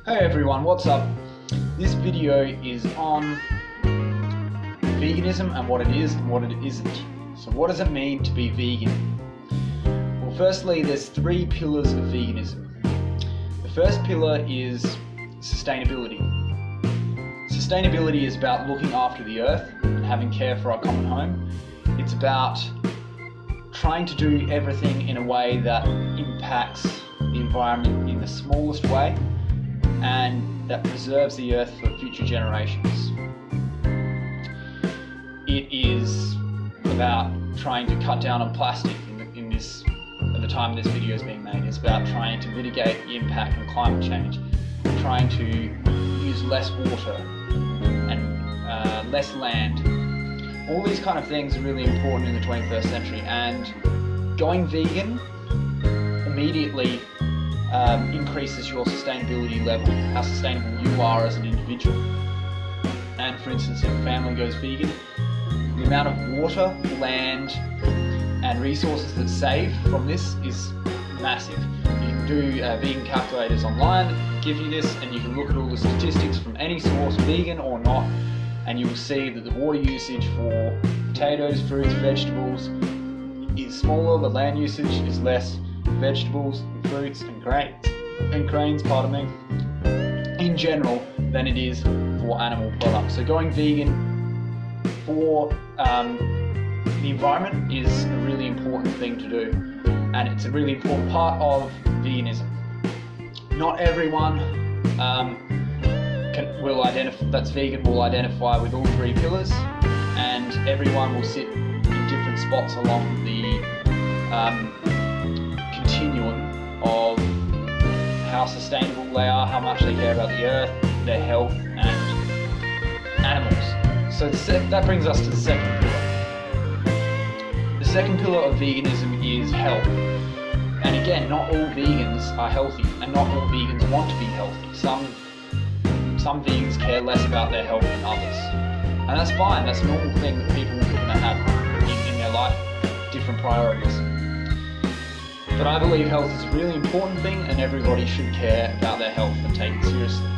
Hey everyone, what's up? This video is on veganism and what it is and what it isn't. So what does it mean to be vegan? Well, firstly, there's three pillars of veganism. The first pillar is sustainability. Sustainability is about looking after the earth and having care for our common home. It's about trying to do everything in a way that impacts the environment in the smallest way and that preserves the earth for future generations. It is about trying to cut down on plastic at the time this video is being made. It's about trying to mitigate the impact of climate change, trying to use less water and less land. All these kind of things are really important in the 21st century, and going vegan immediately increases your sustainability level, how sustainable you are as an individual. And for instance, if a family goes vegan, the amount of water, land and resources that's saved from this is massive. You can do vegan calculators online that give you this, and you can look at all the statistics from any source, vegan or not, and you will see that the water usage for potatoes, fruits, vegetables is smaller, the land usage is less, vegetables, and fruits and grains, in general than it is for animal products. So going vegan for the environment is a really important thing to do, and it's a really important part of veganism. Not everyone that's vegan will identify with all three pillars, and everyone will sit in different spots along the continuum of how sustainable they are, how much they care about the earth, their health and animals. So that brings us to the second pillar. The second pillar of veganism is health. And again, not all vegans are healthy, and not all vegans want to be healthy. Some vegans care less about their health than others. And that's fine, that's a normal thing that people are going to have in their life, different priorities. But I believe health is a really important thing, and everybody should care about their health and take it seriously.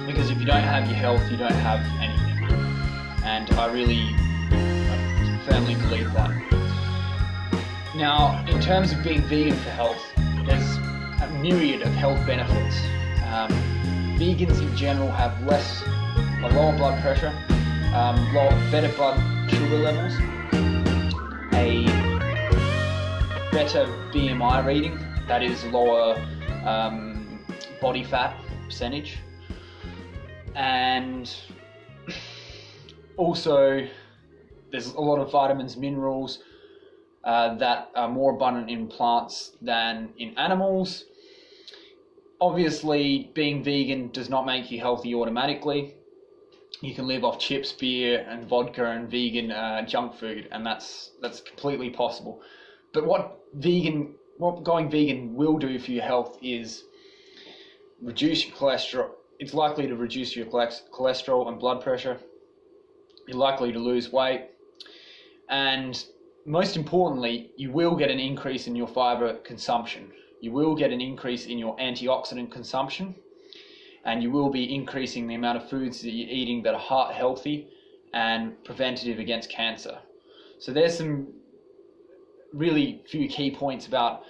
Because if you don't have your health, you don't have anything. And I firmly believe that. Now, in terms of being vegan for health, there's a myriad of health benefits. Vegans in general have a lower blood pressure, better blood sugar levels, a better BMI reading, that is lower body fat percentage, and also there's a lot of vitamins, minerals that are more abundant in plants than in animals. Obviously, being vegan does not make you healthy automatically. You can live off chips, beer and vodka and vegan junk food, and that's completely possible. But what going vegan will do for your health is reduce your cholesterol. It's likely to reduce your cholesterol and blood pressure. You're likely to lose weight. And most importantly, you will get an increase in your fiber consumption. You will get an increase in your antioxidant consumption. And you will be increasing the amount of foods that you're eating that are heart healthy and preventative against cancer. So there's some really few key points about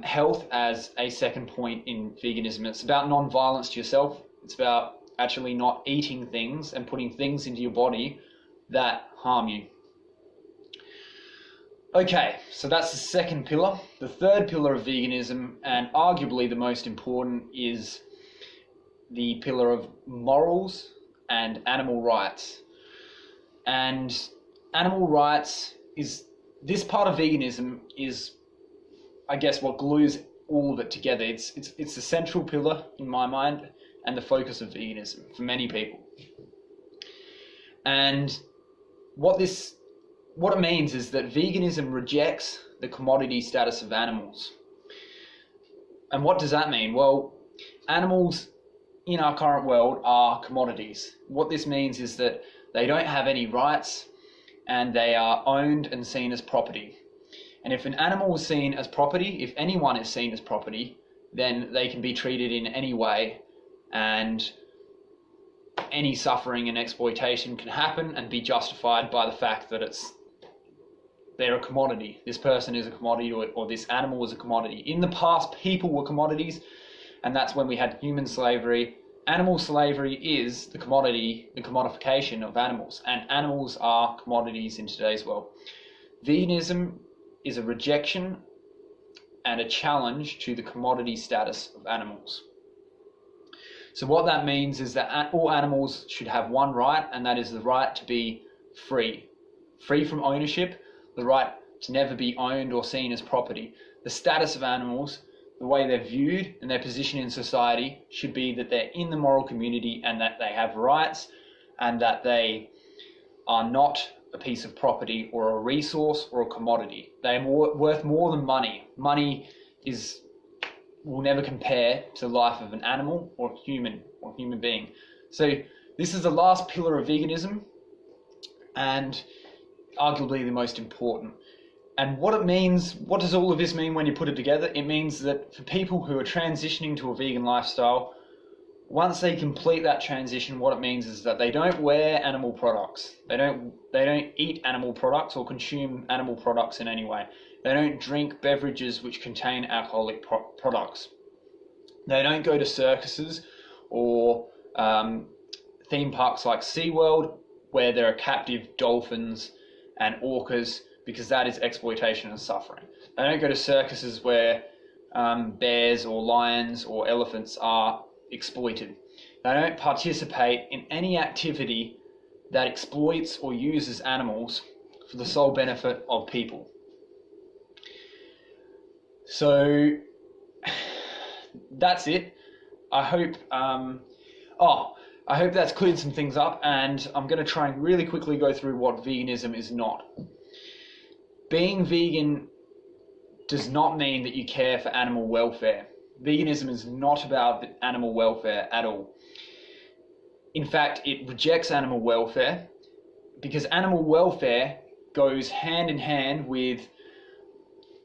health as a second point in veganism. It's about non-violence to yourself. It's about actually not eating things and putting things into your body that harm you. Okay, so that's the second pillar. The third pillar of veganism, and arguably the most important, is the pillar of morals and animal rights. And animal rights is, this part of veganism is, I guess, what glues all of it together. It's the central pillar in my mind and the focus of veganism for many people. And what it means is that veganism rejects the commodity status of animals. And what does that mean? Well, animals in our current world are commodities. What this means is that they don't have any rights and they are owned and seen as property. And if an animal is seen as property, if anyone is seen as property, then they can be treated in any way, and any suffering and exploitation can happen and be justified by the fact that they're a commodity. This person is a commodity, or this animal is a commodity. In the past, people were commodities, and that's when we had human slavery. Animal slavery is the commodification of animals, and animals are commodities in today's world. Veganism is a rejection and a challenge to the commodity status of animals. So what that means is that all animals should have one right, and that is the right to be free. Free from ownership, the right to never be owned or seen as property. The status of animals, the way they're viewed and their position in society, should be that they're in the moral community and that they have rights, and that they are not a piece of property or a resource or a commodity. They are worth more than money. Money will never compare to the life of an animal or human being. So this is the last pillar of veganism, and arguably the most important. And what it means, what does all of this mean when you put it together? It means that for people who are transitioning to a vegan lifestyle, once they complete that transition, what it means is that they don't wear animal products. They don't eat animal products or consume animal products in any way. They don't drink beverages which contain alcoholic products. They don't go to circuses or theme parks like SeaWorld, where there are captive dolphins and orcas, because that is exploitation and suffering. They don't go to circuses where bears or lions or elephants are exploited. They don't participate in any activity that exploits or uses animals for the sole benefit of people. So that's it. I hope that's cleared some things up, and I'm going to try and really quickly go through what veganism is not. Being vegan does not mean that you care for animal welfare. Veganism is not about animal welfare at all. In fact, it rejects animal welfare, because animal welfare goes hand in hand with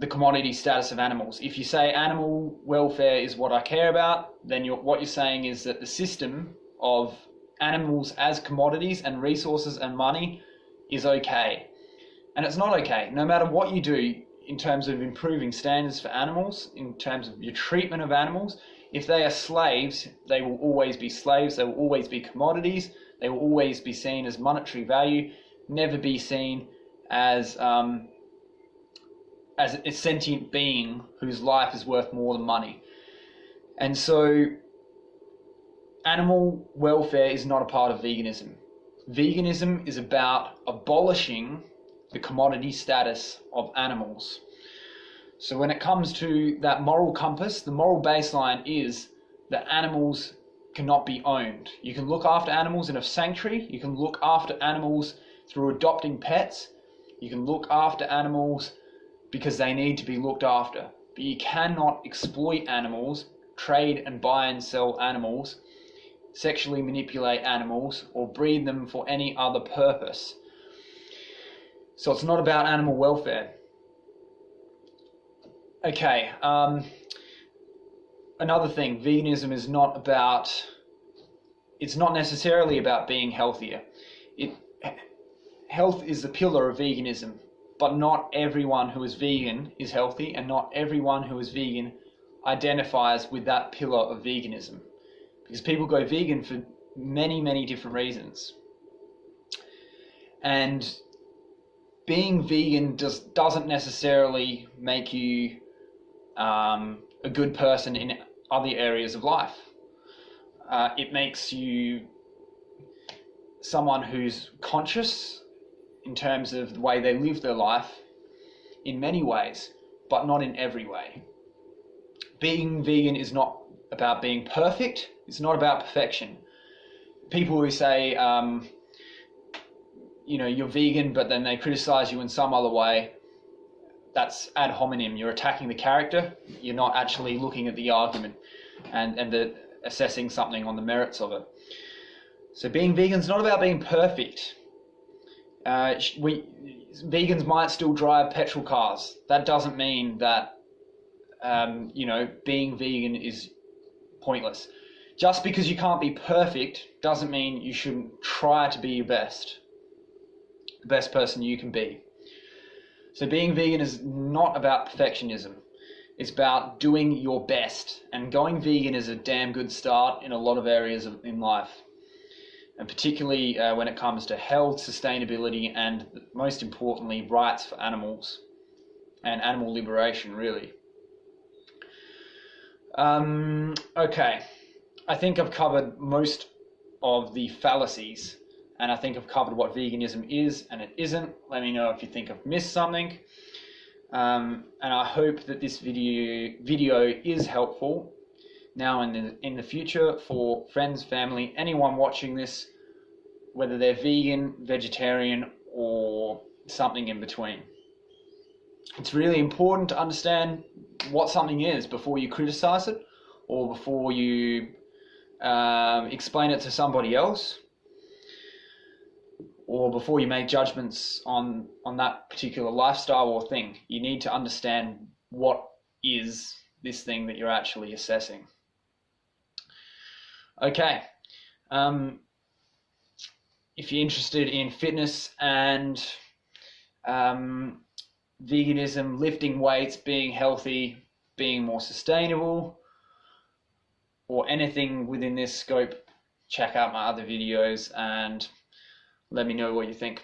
the commodity status of animals. If you say animal welfare is what I care about, then what you're saying is that the system of animals as commodities and resources and money is okay. And it's not okay. No matter what you do in terms of improving standards for animals, in terms of your treatment of animals, if they are slaves, they will always be slaves. They will always be commodities. They will always be seen as monetary value, never be seen as a sentient being whose life is worth more than money. And so animal welfare is not a part of veganism. Veganism is about abolishing the commodity status of animals. So when it comes to that moral compass, the moral baseline is that animals cannot be owned. You can look after animals in a sanctuary. You can look after animals through adopting pets. You can look after animals because they need to be looked after. But you cannot exploit animals, trade and buy and sell animals, sexually manipulate animals, or breed them for any other purpose. So it's not about animal welfare. Okay, another thing, veganism is not necessarily about being healthier. Health is the pillar of veganism, but not everyone who is vegan is healthy, and not everyone who is vegan identifies with that pillar of veganism. Because people go vegan for many, many different reasons. And being vegan doesn't necessarily make you a good person in other areas of life. It makes you someone who's conscious in terms of the way they live their life in many ways, but not in every way. Being vegan is not about being perfect. It's not about perfection. People who say, you're vegan, but then they criticize you in some other way, that's ad hominem. You're attacking the character. You're not actually looking at the argument and assessing something on the merits of it. So being vegan is not about being perfect. Vegans might still drive petrol cars. That doesn't mean that being vegan is pointless. Just because you can't be perfect doesn't mean you shouldn't try to be the best person you can be. So being vegan is not about perfectionism. It's about doing your best, and going vegan is a damn good start in a lot of areas in life, and particularly when it comes to health, sustainability, and most importantly, rights for animals and animal liberation, really. Okay, I think I've covered most of the fallacies, and I think I've covered what veganism is and it isn't. Let me know if you think I've missed something. And I hope that this video is helpful now and in the future for friends, family, anyone watching this, whether they're vegan, vegetarian, or something in between. It's really important to understand what something is before you criticize it or before you explain it to somebody else, or before you make judgments on that particular lifestyle or thing. You need to understand what is this thing that you're actually assessing. Okay. If you're interested in fitness and veganism, lifting weights, being healthy, being more sustainable, or anything within this scope, check out my other videos and let me know what you think.